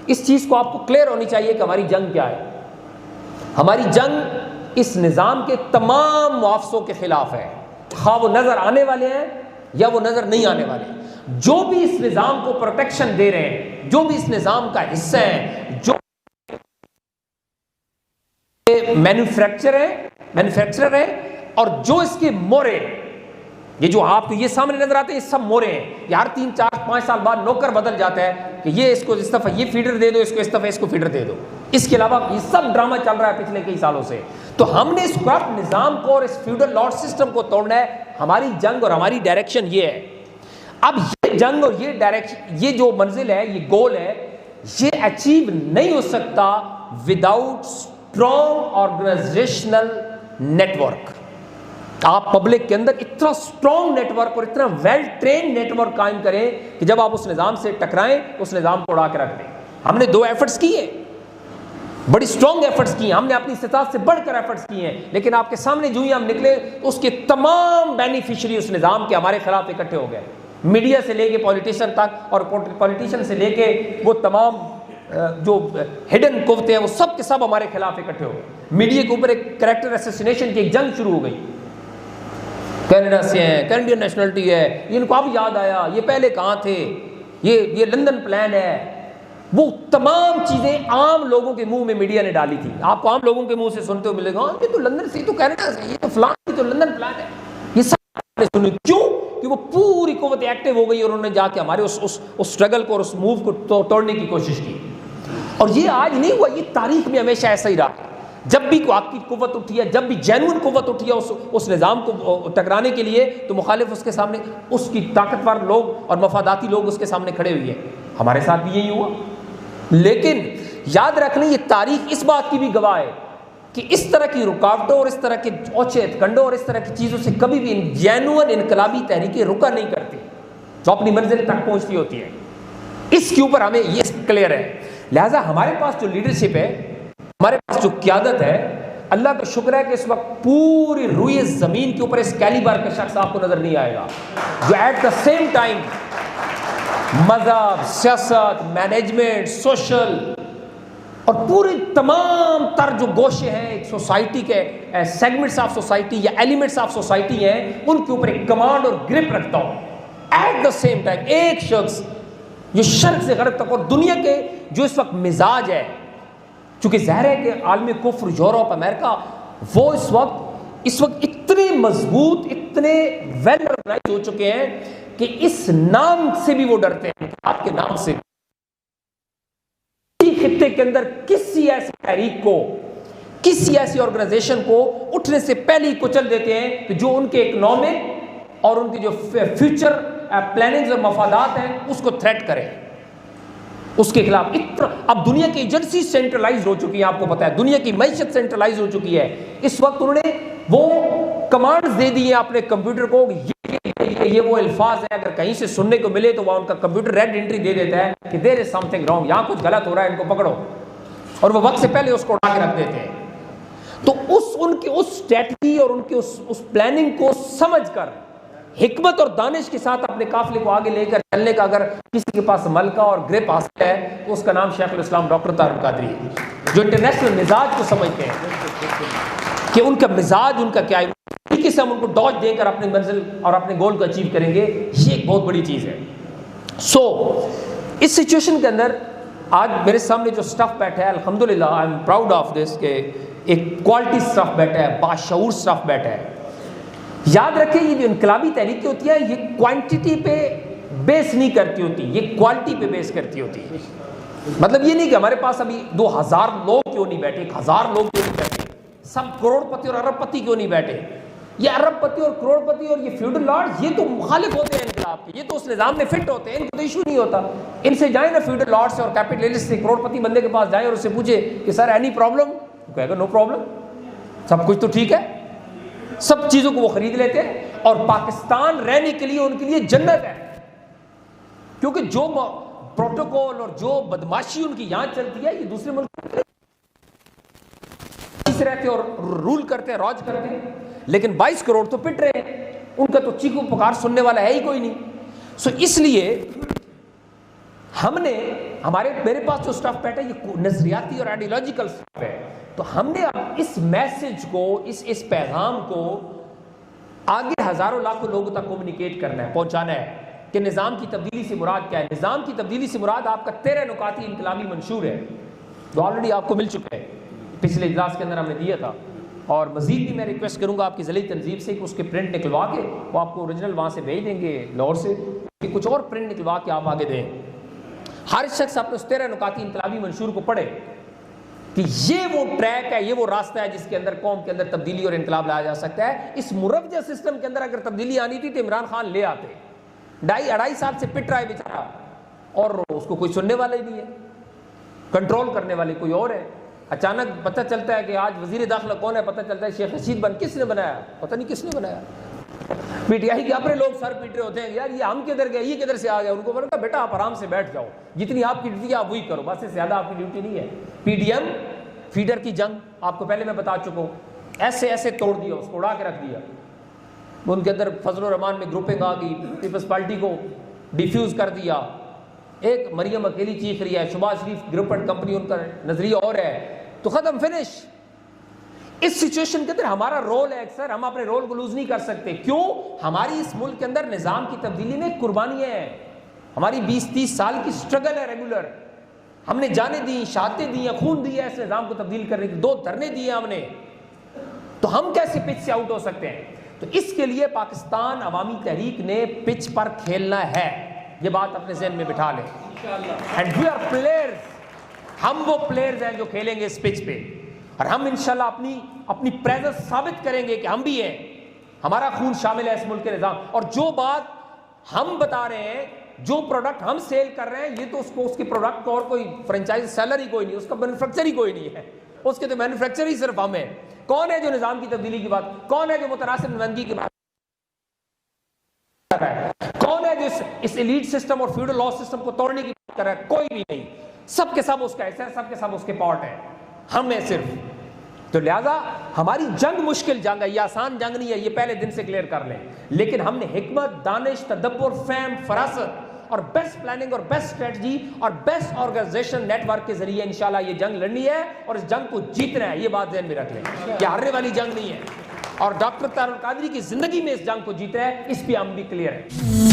اس چیز کو آپ کو کلیئر ہونی چاہیے کہ ہماری جنگ کیا ہے. ہماری جنگ اس نظام کے تمام معافسوں کے خلاف ہے، خواہ وہ نظر آنے والے ہیں یا وہ نظر نہیں آنے والے. جو بھی اس نظام کو پروٹیکشن دے رہے ہیں، جو بھی اس نظام کا حصہ ہیں، جو مینوفیکچرر ہیں اور جو اس کے مورے، یہ جو آپ کو یہ سامنے نظر آتے ہیں یہ سب مورے ہیں. یہ ہر 3 4 5 سال بعد نوکر بدل جاتا ہے کہ یہ اس کو اس دفعہ یہ فیڈر دے دو، اس کو اس دفعہ اس کو فیڈر دے دو. اس کے علاوہ یہ سب ڈرامہ چل رہا ہے پچھلے کئی سالوں سے. تو ہم نے اس کرپٹ نظام کو اور اس فیوڈل لارڈ سسٹم کو توڑنا ہے. ہماری جنگ اور ہماری ڈائریکشن یہ ہے. اب یہ جنگ اور یہ ڈائریکشن، یہ جو منزل ہے، یہ گول ہے، یہ اچیو نہیں ہو سکتا without strong organizational network. آپ پبلک کے اندر اتنا اسٹرانگ نیٹ ورک اور اتنا ویل ٹرینڈ نیٹ ورک قائم کریں کہ جب آپ اس نظام سے ٹکرائیں اس نظام کو اڑا کے رکھ دیں. ہم نے 2 ایفرٹس کیے، بڑی اسٹرانگ ایفرٹس کی ہیں، ہم نے اپنی استطاعت سے بڑھ کر ایفرٹس کیے ہیں، لیکن آپ کے سامنے جو ہی ہم نکلے اس کے تمام بینیفیشری اس نظام کے ہمارے خلاف اکٹھے ہو گئے. میڈیا سے لے کے پولیٹیشین تک، اور پولیٹیشین سے لے کے وہ تمام جو ہڈن قوتیں ہیں وہ سب کے سب ہمارے خلاف اکٹھے ہو گئے. میڈیا کے اوپر ایک کریکٹر اسیسینیشن کی ایک جنگ شروع ہو گئی. کینیڈا سے ہیں، کینیڈین نیشنلٹی ہے، ان کو اب یاد آیا یہ پہلے کہاں تھے، یہ لندن پلان ہے. وہ تمام چیزیں عام لوگوں کے منہ میں میڈیا نے ڈالی تھی. آپ کو عام لوگوں کے منہ سے سنتے ہو ملے گا یہ تو لندن سے، یہ تو کینیڈا سے، یہ تو فلان، یہ تو لندن پلان ہے. یہ سب نے سنی. کیوں؟ کہ وہ پوری قوت ایکٹیو ہو گئی اور انہوں نے جا کے ہمارے اس اسٹرگل کو اور اس موو کو توڑنے کی کوشش کی. اور یہ آج نہیں ہوا، یہ تاریخ میں ہمیشہ ایسا ہی رہا. جب بھی کوئی آپ کی قوت اٹھی ہے، جب بھی جینوئن قوت اٹھی ہے اس نظام کو ٹکرانے کے لیے، تو مخالف اس کے سامنے، اس کی طاقتور لوگ اور مفاداتی لوگ اس کے سامنے کھڑے ہوئے ہیں. ہمارے ساتھ بھی یہی ہوا. لیکن یاد رکھ لیں یہ تاریخ اس بات کی بھی گواہ ہے کہ اس طرح کی رکاوٹوں اور اس طرح کے اوچے کنڈوں اور اس طرح کی چیزوں سے کبھی بھی جینوئن انقلابی تحریکیں رکا نہیں کرتی جو اپنی منزل تک پہنچتی ہوتی ہے. اس کے اوپر ہمیں یہ کلیئر ہے. لہٰذا ہمارے پاس جو لیڈرشپ ہے، ہمارے پاس جو قیادت ہے، اللہ کا شکر ہے کہ اس وقت پوری روئے زمین کے اوپر اس کیلیبر کا شخص آپ کو نظر نہیں آئے گا جو ایٹ دا سیم ٹائم مذہب، سیاست، مینجمنٹ، سوشل اور پوری تمام تر جو گوشے ہیں ایک سوسائٹی کے سیگمنٹس آف سوسائٹی یا ایلیمنٹس آف سوسائٹی ہیں، ان کے اوپر ایک کمانڈ اور گرپ رکھتا ہوں. ایٹ دا سیم ٹائم ایک شخص جو شرق سے غرب تک، اور دنیا کے جو اس وقت مزاج ہے، چونکہ ظاہر ہے کہ عالم کفر، یورپ، امریکہ، وہ اس وقت اتنے مضبوط، اتنے ویل آرگنائز ہو چکے ہیں کہ اس نام سے بھی وہ ڈرتے ہیں، آپ کے نام سے. کسی خطے کے اندر کسی ایسی تحریک کو، کسی ایسی آرگنائزیشن کو اٹھنے سے پہلے ہی کچل دیتے ہیں کہ جو ان کے اکنامک اور ان کی جو فیوچر پلاننگز اور مفادات ہیں اس کو تھریٹ کرے، اس کے خلاف. اب دنیا کی ایجنسی سینٹرلائز ہو چکی ہے، آپ کو پتا ہے دنیا کی معیشت سینٹرلائز ہو چکی ہے. اس وقت انہوں نے وہ کمانڈز دے دی ہیں اپنے کمپیوٹر کو، یہ وہ الفاظ ہیں اگر کہیں سے سننے کو ملے تو وہ ان کا کمپیوٹر ریڈ انٹری دے دیتا ہے کہ دیر از سم تھنگ رانگ، یہاں کچھ غلط ہو رہا ہے، ان کو پکڑو، اور وہ وقت سے پہلے اس کو اڑا کے رکھ دیتے ہیں. تو ان کی اس اسٹریٹجی اور ان کی اس پلاننگ کو سمجھ کر حکمت اور دانش کے ساتھ اپنے قافلے کو آگے لے کر چلنے کا اگر کسی کے پاس ملکہ اور گرپ حاصل ہے تو اس کا نام شیخ الاسلام ڈاکٹر طاہر القادری ہے، جو انٹرنیشنل مزاج کو سمجھتے ہیں کہ ان کا مزاج ان کا کیا ہے، طریقے سے ہم ان کو ڈاج دے کر اپنی منزل اور اپنے گول کو اچیو کریں گے. یہ ایک بہت بڑی چیز ہے. اس سچویشن کے اندر آج میرے سامنے جو سٹاف بیٹھا ہے، الحمدللہ I am proud of this, کہ ایک کوالٹی سٹاف بیٹھا ہے، باشعور سٹاف بیٹھا ہے. یاد رکھیں یہ جو انقلابی تحریکیں ہوتی ہیں یہ کوانٹٹی پہ بیس نہیں کرتی ہوتی، یہ کوالٹی پہ بیس کرتی ہوتی ہے. مطلب یہ نہیں کہ ہمارے پاس ابھی 2000 لوگ کیوں نہیں بیٹھے، 1000 لوگ کیوں نہیں بیٹھے، سب کروڑ پتی اور ارب پتی کیوں نہیں بیٹھے. یہ ارب پتی اور کروڑ پتی اور یہ فیوڈل لارڈ یہ تو مخالف ہوتے ہیں انقلاب کے، یہ تو اس نظام میں فٹ ہوتے ہیں، ان کو تو ایشو نہیں ہوتا. ان سے جائیں نا فیوڈل لارڈ سے اور کیپٹلسٹ سے، کروڑ پتی بندے کے پاس جائیں اور اس سے پوچھے کہ سر اینی پرابلم، کہے گا نو پرابلم، سب کچھ تو ٹھیک ہے، سب چیزوں کو وہ خرید لیتے ہیں. اور پاکستان رہنے کے لیے ان کے لیے جنت ہے، کیونکہ جو پروٹوکول اور جو بدماشی ان کی یہاں چلتی ہے یہ دوسرے ملک سے رہتے اور رول کرتے ہیں، راج کرتے ہیں. لیکن 22 کروڑ تو پٹ رہے ہیں، ان کا تو چیخو پکار سننے والا ہے ہی کوئی نہیں. اس لیے ہم نے میرے پاس جو سٹف پیٹ ہے یہ نظریاتی اور آئیڈیالوجیکل سٹف ہے. تو ہم نے اب اس میسج کو, اس پیغام کو آگے ہزاروں لاکھوں لوگوں تک کمیونیکیٹ کرنا ہے, پہنچانا ہے کہ نظام کی تبدیلی سے مراد کیا ہے. نظام کی تبدیلی سے مراد آپ کا 13 نکاتی انقلابی منشور ہے جو آلریڈی آپ کو مل چکا ہے, پچھلے اجلاس کے اندر ہم نے دیا تھا. اور مزید بھی میں ریکویسٹ کروں گا آپ کی ذیلی تنظیم سے کہ اس کے پرنٹ نکلوا کے وہ آپ کو اوریجنل وہاں سے بھیج دیں گے لاہور سے, کہ کچھ اور پرنٹ نکلوا کے آپ آگے دیں. ہر شخص اپنے اس 13 نکاتی انقلابی منشور کو پڑھے کہ یہ وہ ٹریک ہے, یہ وہ راستہ ہے جس کے اندر قوم کے اندر تبدیلی اور انقلاب لایا جا سکتا ہے. اس مروجہ سسٹم کے اندر اگر تبدیلی آنی تھی تو عمران خان لے آتے. 2.5 سال سے پٹ رہا ہے بیچارہ اور اس کو کوئی سننے والا ہی نہیں ہے, کنٹرول کرنے والے کوئی اور ہے. اچانک پتہ چلتا ہے کہ آج وزیر داخلہ کون ہے, پتہ چلتا ہے شیخ رشید کس نے بنایا, پتہ نہیں کس نے بنایا. پی ٹی آئی کے اپنے لوگ سر پیٹ رہے ہوتے ہیں یار یہ ہم کدھر گئے, یہ کدھر سے آ گیا. ان کو بولا کہا بیٹا آپ آرام سے بیٹھ جاؤ, جتنی آپ کی ڈیوٹی ہے آپ وہی کرو, بس اس سے زیادہ آپ کی ڈیوٹی نہیں ہے. پی ڈی ایم فیڈر کی جنگ آپ کو پہلے میں بتا چکا ہوں, ایسے توڑ دیا, اس کو اڑا کے رکھ دیا. ان کے اندر فضل الرحمان میں گروپنگ آ گئی, پیپلز پارٹی کو ڈیفیوز کر دیا. ایک مریم اکیلی چیخ رہی ہے, شباز شریف گروپ اینڈ کمپنی ان کا نظریہ اور ہے, تو ختم فنش. اس سچویشن کے اندر ہمارا رول ہے سر, ہم اپنے رول کو لوز نہیں کر سکتے. کیوں؟ ہماری اس ملک کے اندر نظام کی تبدیلی میں قربانیاں ہیں, ہماری 20-30 سال کی سٹرگل ہے ریگولر. ہم نے جانیں دی, شہادتیں دی ہیں, خون دیا ہے اس نظام کو تبدیل کرنے کی, 2 دھرنے دیے ہم نے. تو ہم کیسے پچ سے آؤٹ ہو سکتے ہیں؟ تو اس کے لیے پاکستان عوامی تحریک نے پچ پر کھیلنا ہے, یہ بات اپنے ذہن میں بٹھا لیں. اینڈ وی آر پلیئرز, ہم وہ پلیئرز ہیں جو کھیلیں گے اس پچ پہ, اور ہم انشاءاللہ اپنی پریزنس ثابت کریں گے کہ ہم بھی ہیں, ہمارا خون شامل ہے اس ملک کے نظام. اور جو بات ہم بتا رہے ہیں, جو پروڈکٹ ہم سیل کر رہے ہیں, یہ تو اس کے پروڈکٹ کو اور کوئی فرنچائز سیلر ہی کوئی نہیں, اس کا مینوفیکچر ہی کوئی نہیں ہے, اس کے تو مینوفیکچر ہی صرف ہم ہیں. کون ہے جو نظام کی تبدیلی کی بات, کون ہے جو متناسب نمائندگی کی بات کر رہا ہے, کون ہے جو اس ایلیٹ سسٹم اور فیوڈل لا سسٹم کو توڑنے کی بات کر رہا ہے؟ کوئی بھی نہیں. سب کے سب اس کا حصہ ہے, سب کے سب اس کے پارٹ ہیں, ہم ہیں صرف. تو لہذا ہماری جنگ مشکل جنگ ہے, یہ آسان جنگ نہیں ہے, یہ پہلے دن سے کلیئر کر لیں. لیکن ہم نے حکمت, دانش, تدبر, فہم, فراست اور بیسٹ پلاننگ اور بیسٹ اسٹریٹجی اور بیسٹ آرگنائزیشن نیٹ ورک کے ذریعے انشاءاللہ یہ جنگ لڑنی ہے اور اس جنگ کو جیتنا ہے. یہ بات ذہن میں رکھ لیں, یہ ہارنے والی جنگ نہیں ہے, اور ڈاکٹر طاہر القادری کی زندگی میں اس جنگ کو جیتا ہے, اس پہ ہم بھی کلیئر ہیں.